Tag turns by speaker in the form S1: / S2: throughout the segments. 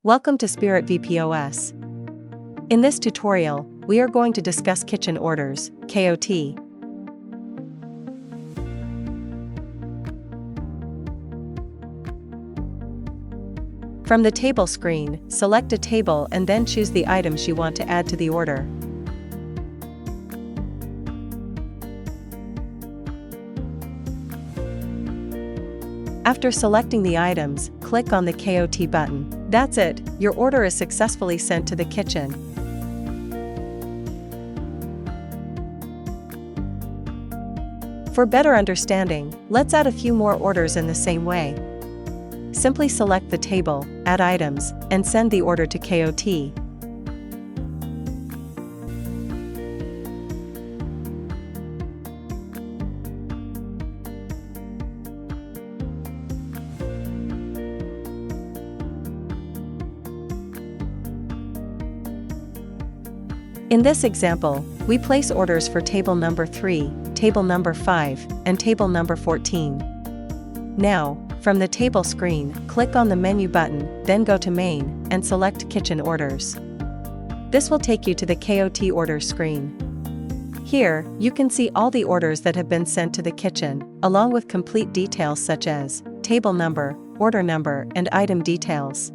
S1: Welcome to Spirit VPOS. In this tutorial, we are going to discuss kitchen orders, KOT. From the table screen, select a table and then choose the items you want to add to the order. After selecting the items, click on the KOT button. That's it, your order is successfully sent to the kitchen. For better understanding, let's add a few more orders in the same way. Simply select the table, add items, and send the order to KOT. In this example, we place orders for table number 3, table number 5, and table number 14. Now, from the table screen, click on the menu button, then go to Main, and select Kitchen Orders. This will take you to the KOT orders screen. Here, you can see all the orders that have been sent to the kitchen, along with complete details such as table number, order number, and item details.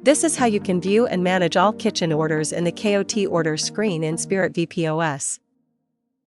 S1: This is how you can view and manage all kitchen orders in the KOT orders screen in Spirit VPOS.